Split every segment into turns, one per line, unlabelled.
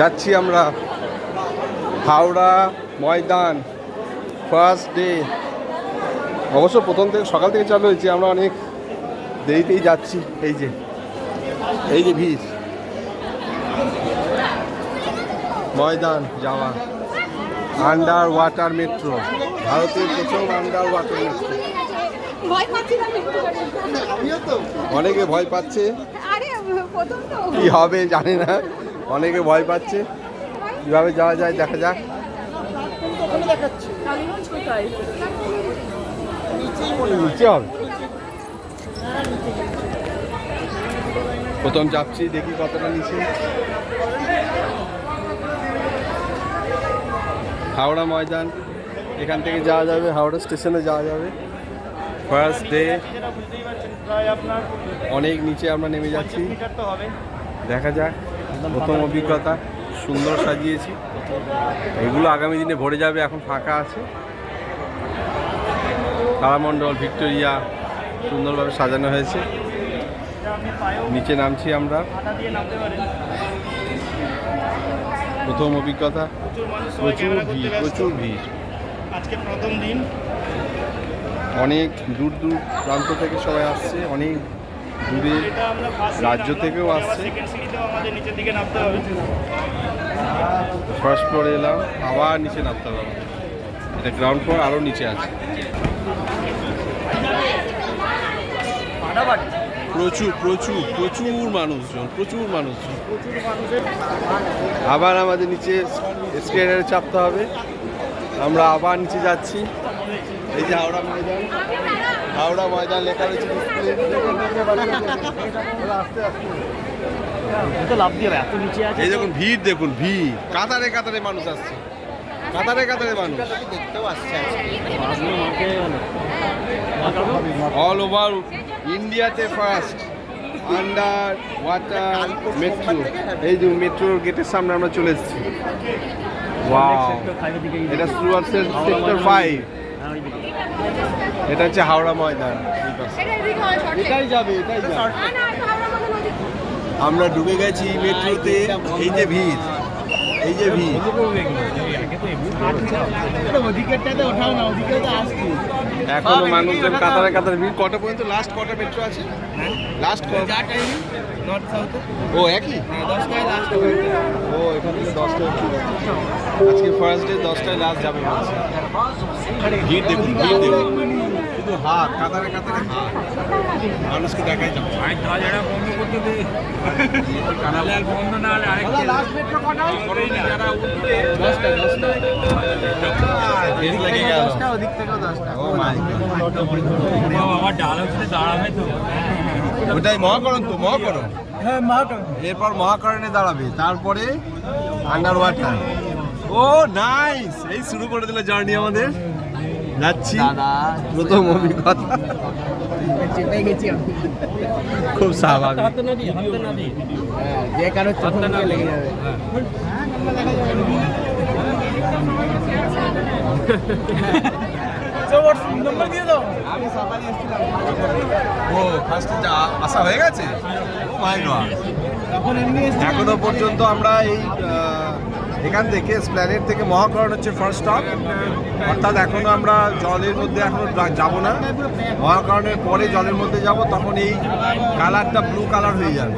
যাচ্ছি আমরা Howrah Maidan first day. অবশ্য প্রথম থেকে সকাল থেকে চালু হয়েছে, আমরা অনেক দেরিতেই যাচ্ছি। এই যে ভিড়, ময়দান যাওয়া। আন্ডার ওয়াটার মেট্রো, ভারতের প্রথম আন্ডার ওয়াটার মেট্রো। অনেকে ভয় পাচ্ছে, কি হবে জানি না, অনেকে ভয় পাচ্ছে। কিভাবে যাওয়া যায় দেখা যাক। নিচে হবে, প্রথম যাচ্ছি, দেখি কতটা নিচে। হাওড়া ময়দান, এখান থেকে যাওয়া যাবে, হাওড়া স্টেশনে যাওয়া যাবে। ফার্স্ট ডে, অনেক নিচে আমরা নেমে যাচ্ছি। দেখা যাক, প্রথম অভিজ্ঞতা। সুন্দর সাজিয়েছি, এগুলো আগামী দিনে ভরে যাবে, এখন ফাঁকা আছে। তারামণ্ডল, ভিক্টোরিয়া সুন্দরভাবে সাজানো হয়েছে। নিচে নামছি আমরা, প্রথম অভিজ্ঞতা। প্রচুর ভিড়,
আজকে প্রথম দিন।
অনেক দূর প্রান্ত থেকে সবাই আসছে, অনেক দূরের রাজ্য থেকেও আসছে। ফার্স্ট ফ্লোরে এলাম, আবার নিচে নামতে হবে। এটা গ্রাউন্ড ফ্লোর, আরও নিচে আছে। প্রচুর মানুষজন। আবার আমাদের নিচে এসকেলেটরে চাপতে হবে। আমরা আবার নিচে যাচ্ছি। এই যে হাওড়া ময়দান লেখা রয়েছে। এই দেখুন ভিড়, দেখুন ভিড়, কাতারে কাতারে মানুষ আসছে, কাতারে মানুষ দেখতেও আসছে। অল ওভার ইন্ডিয়াতে ফার্স্ট আন্ডার ওয়াটার মেট্রো। এই যে মেট্রোর গেটের সামনে আমরা চলে এসেছি। ওয়াও, এটা সেক্টর 5। এটা হচ্ছে হাওড়া ময়দান। এটাই যাবে। আমরা ঢুকে গেছি মেট্রোতে। এই যে ভিড়, এখনো মানুষজন কাতারে ভিড়। কটা পর্যন্ত লাস্ট কটা মেট্রো আছে? লাস্ট ও একই, ও এখান থেকে 10টায়। আজকে ফার্স্ট ডে, 10টায় লাস্ট যাবে। ভিড় দেখুন, শুধু হাত, কাতারে হাত, মানুষকে দেখাই যাবে। ওটাই মহাকরণ, এরপর মহাকরণে দাঁড়াবে, তারপরে আন্ডার ওয়াটার। ও নাইস, এই শুরু করে দিল জার্নি আমাদের। যাচ্ছি, প্রথম অভিজ্ঞতা, খুব স্বাভাবিক। ও ফার্স্টে আসা হয়ে গেছে। এখনো পর্যন্ত আমরা এখান থেকে এসপ্ল্যানেড থেকে মহাকরণ হচ্ছে ফার্স্ট স্টপ। অর্থাৎ এখনো আমরা জলের মধ্যে এখনো যাব না। মহাকরণের পরে জলের মধ্যে যাব, তখন এই কালারটা ব্লু কালার হয়ে যাবে।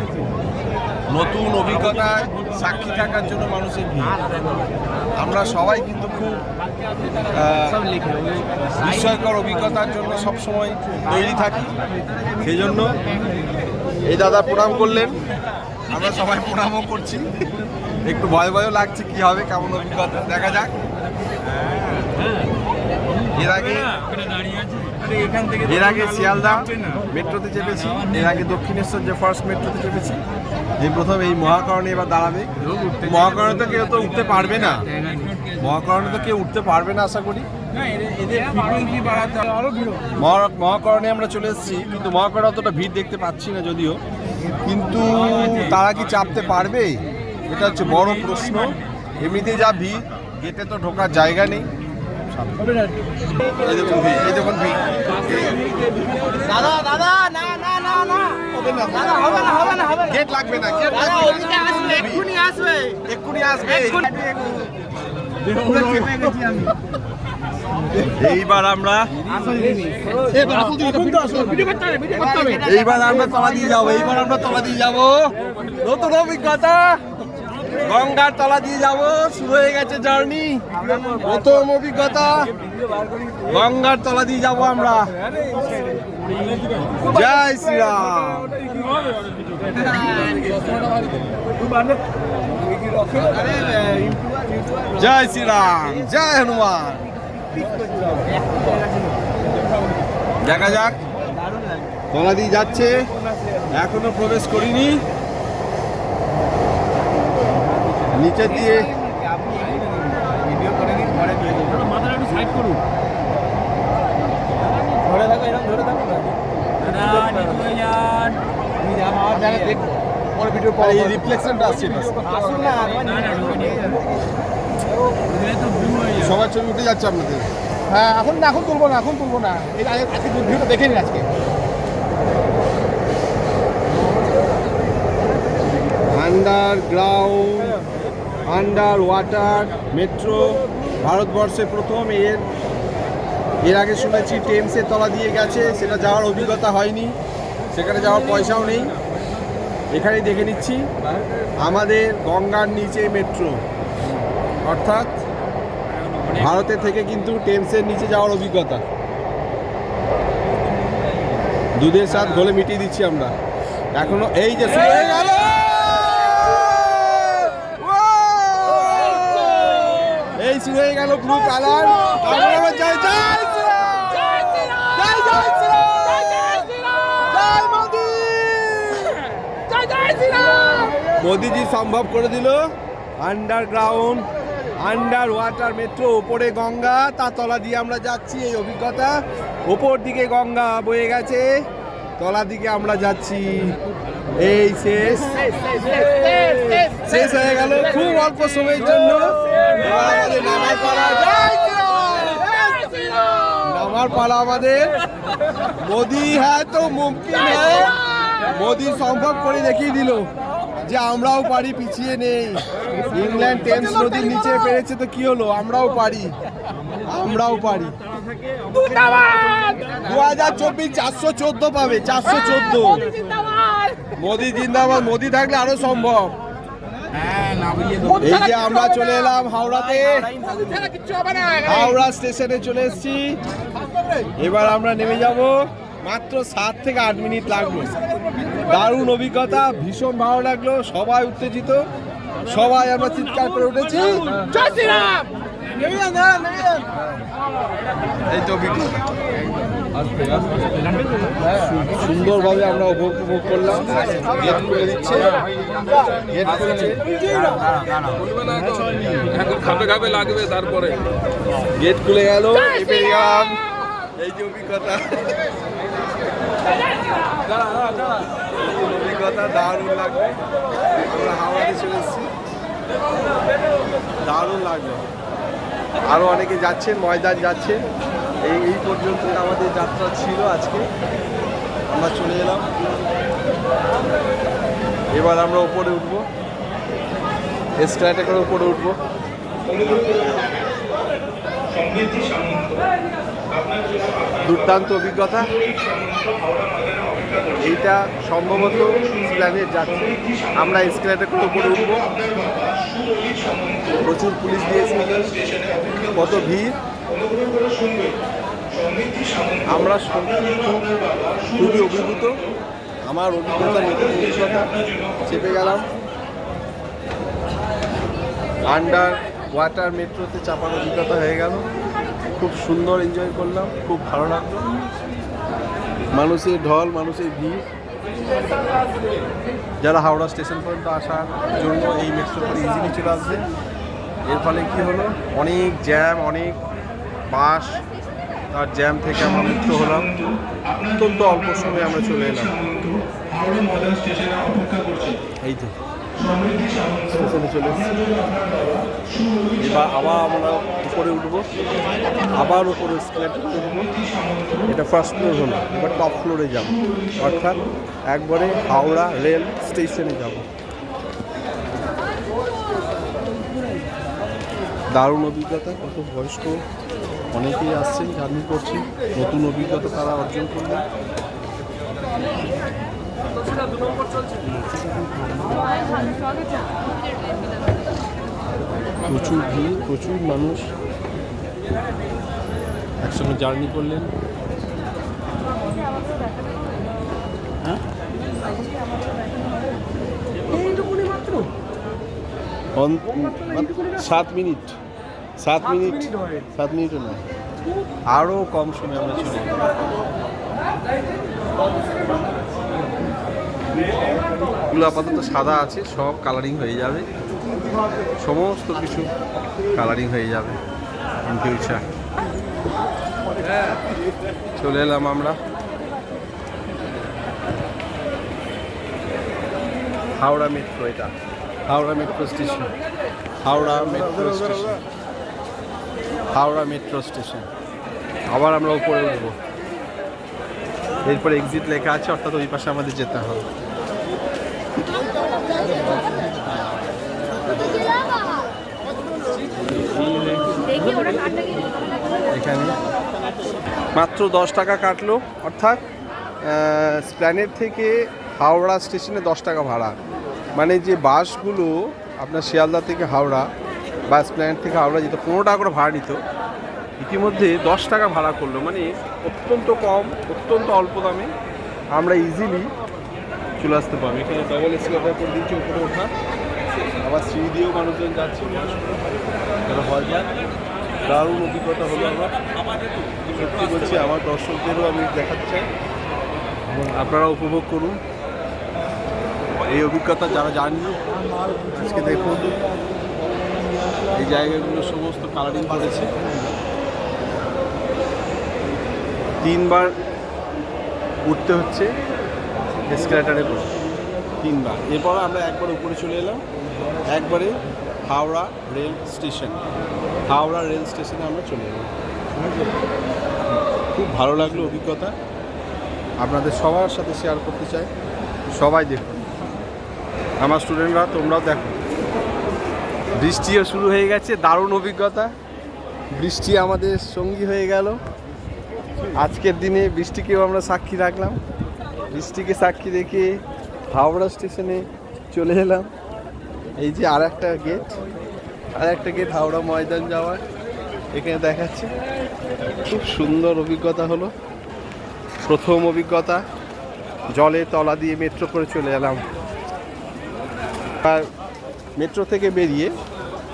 নতুন অভিজ্ঞতায় সাক্ষী থাকার জন্য মানুষের ভিড়। আমরা সবাই কিন্তু খুব বিস্ময়কর অভিজ্ঞতার জন্য সবসময় তৈরি থাকি। সেই জন্য এই দাদা প্রণাম করলেন, আমরা সবাই প্রণামও করছি। একটু ভয়ও লাগছে, কি হবে, কেমন অভিজ্ঞতা, দেখা যাক। এর আগে শিয়ালদা মেট্রোতে চেপেছি, এর আগে দক্ষিণেশ্বর যে ফার্স্ট মেট্রোতে চেপেছি। এই প্রথম এই মহাকরণে এবার দাঁড়াবে। মহাকরণে তো কেউ উঠতে পারবে না, আশা করি। মহাকরণে আমরা চলে এসেছি, কিন্তু মহাকরণে অতটা ভিড় দেখতে পাচ্ছি না যদিও। কিন্তু তারা কি চাপতে পারবে, এটা হচ্ছে বড় প্রশ্ন। এমনিতেই যা ভিড়, গেটে তো ঢোকার জায়গা নেই। এই দেখুন ভিড়, দাদা না গেট লাগবে না, গেট এক্ষুনি আসবে। এইবার আমরা তলা দিয়ে যাবো, নতুন অভিজ্ঞতা, গঙ্গার তলা দিয়ে যাব। শুরু হয়ে গেছে জার্নি, প্রথম অভিজ্ঞতা, গঙ্গার তলা দিয়ে যাব আমরা। জয় শ্রীরাম, জয় শ্রীরাম, জয় হনুমান। দেখা যাক, তলা দিয়ে যাচ্ছে, এখনো প্রবেশ করিনি। নিচে দিয়ে সবার ছবি উঠে যাচ্ছে আপনাদের।
হ্যাঁ, এখন তুলবো না, এই আজকে ভিডিওটা দেখে নিন আজকে।
আন্ডারগ্রাউন্ড, আন্ডার ওয়াটার মেট্রো ভারতবর্ষে প্রথম। এর আগে শুনেছি টেমসের তলা দিয়ে গেছে, সেটা যাওয়ার অভিজ্ঞতা হয়নি, সেখানে যাওয়ার পয়সাও নেই। এখানেই দেখে নিচ্ছি আমাদের গঙ্গার নিচে মেট্রো, অর্থাৎ ভারতের থেকে কিন্তু টেমসের নিচে যাওয়ার অভিজ্ঞতা। দুধের স্বাদ ঘোলে মিটিয়ে দিচ্ছি আমরা। এখনো এই যে শুরু হয়ে গেল, এই শুরু হয়ে গেল ব্লু কালার। মোদিজি সম্ভব করে দিল আন্ডারগ্রাউন্ড, আন্ডার ওয়াটার মেট্রো। ওপরে গঙ্গা, তার তলা দিয়ে আমরা যাচ্ছি। এই অভিজ্ঞতা, ওপর দিকে গঙ্গা বয়ে গেছে, তলা দিকে আমরা যাচ্ছি। এই শেষ হয়ে গেল খুব অল্প সময়ের জন্য। আমাদের নামার পালা আমাদের। মোদি হ্যাঁ তো মুমকিন হ্যাঁ, মোদি সম্ভব করে দেখিয়ে দিল যে আমরাও পারি, পিছিয়ে নেই। ইংল্যান্ড টেমস নদীর নিচে পেরেছে তো কি হলো, আমরাও পারি। 2024 414 পাবে, 414। মোদি জিন্দাবাদ, মোদি থাকলে আরো সম্ভব। এই যে আমরা চলে এলাম হাওড়াতে, হাওড়া স্টেশনে চলে এসেছি। এবার আমরা নেমে যাব, মাত্র 7 থেকে 8 মিনিট লাগবে। দারুণ অভিজ্ঞতা, ভীষণ ভালো লাগলো। সবাই উত্তেজিত, সবাই আমরা চিৎকার করে উঠেছি জয় শ্রীরাম। এই তো অভিজ্ঞতা সুন্দরভাবে আমরা উপভোগ করলাম। গেট খুলে দিচ্ছে, গেট খুলেছে,
খাবে লাগবে, তারপরে
গেট খুলে গেল। এই যে অভিজ্ঞতা, অভিজ্ঞতা দারুণ লাগবে। আমরা হাওড়াতে চলে এসেছি, দারুণ লাগলো। আরও অনেকে যাচ্ছেন, ময়দান যাচ্ছেন। এই পর্যন্ত আমাদের যাত্রা ছিল আজকে। আমরা চলে এলাম, এবার আমরা উপরে উঠবো, এসপ্ল্যানেডে করে উপরে উঠবো। দুর্দান্ত অভিজ্ঞতা। এইটা সম্ভবত এসপ্ল্যানেড যাচ্ছে, আমরা এসপ্ল্যানেডে করে উপরে উঠবো। প্রচুর পুলিশ দিয়েছে, কত ভিড়। আমরা খুবই অভিভূত। আমার অভিজ্ঞতা, নতুন অভিজ্ঞতা, চেপে গেলাম। আন্ডার ওয়াটার মেট্রোতে চাপার অভিজ্ঞতা হয়ে গেল। খুব সুন্দর এনজয় করলাম, খুব ভালো লাগলো। মানুষের ঢল, মানুষের ভিড়। যারা হাওড়া স্টেশন পর্যন্ত আসার জন্য এই মেট্রো করে ইজিলি চলে আসবে। এর ফলে কী হলো, অনেক জ্যাম, অনেক বাস, তার জ্যাম থেকে আমরা মুক্ত হলাম। অত্যন্ত অল্প সময়ে আমরা চলে এলাম। এই তো স্টেশনে চলে এসেছি। এবার আবার আমরা উপরে উঠবো, আবার উপরে এসকেলেটর উঠবো। এটা ফার্স্ট ফ্লোর হলো, এবার টপ ফ্লোরে যাব, অর্থাৎ একবারে হাওড়া রেল স্টেশনে যাব। দারুণ অভিজ্ঞতা, কত বয়স্ক অনেকেই আসছেন, জার্নি করছেন, নতুন অভিজ্ঞতা তারা অর্জন করলেন। প্রচুর ভিড়, প্রচুর মানুষ একসঙ্গে জার্নি করলেন। হ্যাঁ 7 মিনিট 7 মিনিটও না, আরও কম সময় আমরা চলে যাব। এগুলো আপাতত সাদা আছে, সব কালারিং হয়ে যাবে, সমস্ত কিছু কালারিং হয়ে যাবে ইন ফিউচার। চলে এলাম আমরা হাওড়া মেট্রো, এটা Howrah metro station, Howrah metro station, Howrah metro station. আবার আমরা উপরে উঠবো, এরপরে এক্সিট লেখা আছে, অর্থাৎ ওই পাশে আমাদের যেতে হবে। এখানে মাত্র 10 টাকা কাটলো, অর্থাৎ এসপ্ল্যানেড থেকে হাওড়া স্টেশনে 10 টাকা ভাড়া। মানে যে বাসগুলো আপনার শিয়ালদা থেকে হাওড়া বা এসপ্ল্যানেড থেকে হাওড়া যেত 15 টাকা করে ভাড়া নিত, ইতিমধ্যে 10 টাকা ভাড়া করলো। মানে অত্যন্ত কম, অত্যন্ত অল্প দামে আমরা ইজিলি চলে আসতে পারবো। এখানে ডবল এসকেলেটর করে দিয়েছে উপরে ওঠা, আবার সিঁড়ি দিয়েও মানুষজন যাচ্ছে, হয় যাক। দারুণ অভিজ্ঞতা হলো আমার, সত্যি বলছি আমার দর্শকদেরও আমি দেখাতে চাই, আপনারা উপভোগ করুন এই অভিজ্ঞতা যারা জানেন। আজকে দেখুন এই জায়গাগুলো সমস্ত কালারিং করেছে, 3 বার উঠতে হচ্ছে এসকেলেটারে করে, 3 বার। এরপর আমরা একবার উপরে চলে এলাম, একবারে Howrah rail station, Howrah rail স্টেশনে আমরা চলে এলাম। খুব ভালো লাগলো অভিজ্ঞতা, আপনাদের সবার সাথে শেয়ার করতে চাই। সবাই দেখুন, আমার স্টুডেন্টরা তোমরাও দেখো। বৃষ্টিও শুরু হয়ে গেছে, দারুণ অভিজ্ঞতা, বৃষ্টি আমাদের সঙ্গী হয়ে গেল। আজকের দিনে বৃষ্টিকেও আমরা সাক্ষী রাখলাম, বৃষ্টিকে সাক্ষী রেখে হাওড়া স্টেশনে চলে এলাম। এই যে আর একটা গেট হাওড়া ময়দান যাওয়ার, এখানে দেখাচ্ছে। খুব সুন্দর অভিজ্ঞতা হলো, প্রথম অভিজ্ঞতা। জলের তলা দিয়ে মেট্রো করে চলে এলাম। আর মেট্রো থেকে বেরিয়ে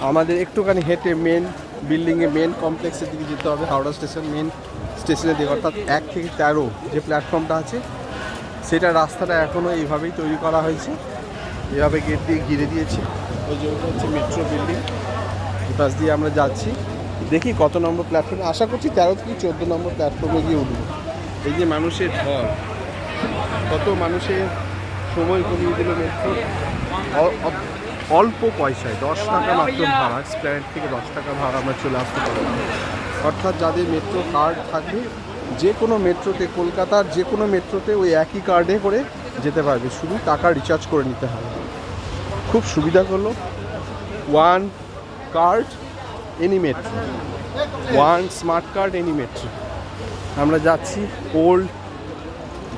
আমাদের একটুখানি হেঁটে মেন বিল্ডিংয়ে, মেন কমপ্লেক্সের দিকে যেতে হবে, হাওড়া স্টেশন মেন স্টেশনের দিকে, অর্থাৎ 1 থেকে 13 যে প্ল্যাটফর্মটা আছে সেটা রাস্তাটা এখনও এইভাবেই তৈরি করা হয়েছে, এভাবে গেট দিয়ে ঘিরে দিয়েছে। ওই যে ওটা হচ্ছে মেট্রো বিল্ডিং, পাশ দিয়ে আমরা যাচ্ছি। দেখি কত নম্বর প্ল্যাটফর্মে, আশা করছি 13 থেকে 14 নম্বর প্ল্যাটফর্মে গিয়ে উঠবো। এই যে মানুষের ঢল, কত মানুষের সময় কমিয়ে দিল মেট্রো, অল্প পয়সায় 10 টাকা মাত্র ভাড়া, এসপ্ল্যানেড থেকে 10 টাকা ভাড়া আমরা চলে আসতে পারবো। অর্থাৎ যাদের মেট্রো কার্ড থাকবে, যে কোনো মেট্রোতে, কলকাতার যে কোনো মেট্রোতে ওই একই কার্ডে করে যেতে পারবে, শুধু টাকা রিচার্জ করে নিতে হবে। খুব সুবিধা করলো, 1 card any metro, 1 smart card any metro. আমরা যাচ্ছি ওল্ড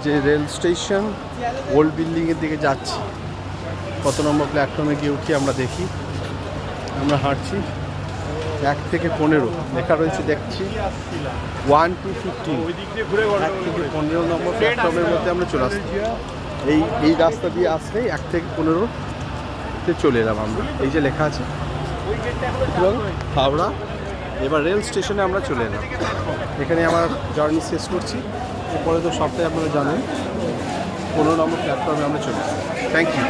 যে রেল স্টেশন, ওল্ড বিল্ডিংয়ের দিকে যাচ্ছি। কত নম্বর প্ল্যাটফর্মে গিয়ে উঠি আমরা দেখি। আমরা হাঁটছি, 1 থেকে 15 লেখা রয়েছে দেখছি, 1 to 15, 1 থেকে 15 নম্বর প্ল্যাটফর্মের মধ্যে আমরা চলে আসছি। এই রাস্তা দিয়ে আসলেই 1 থেকে 15তে চলে এলাম আমরা। এই যে লেখা আছে এবং হাওড়া, এবার রেল স্টেশনে আমরা চলে এলাম। এখানে আমার জার্নি শেষ করছি, এরপরে তো সবটাই আপনারা জানেন। 15 নম্বর প্ল্যাটফর্মে আমরা চলে এলাম। Thank you.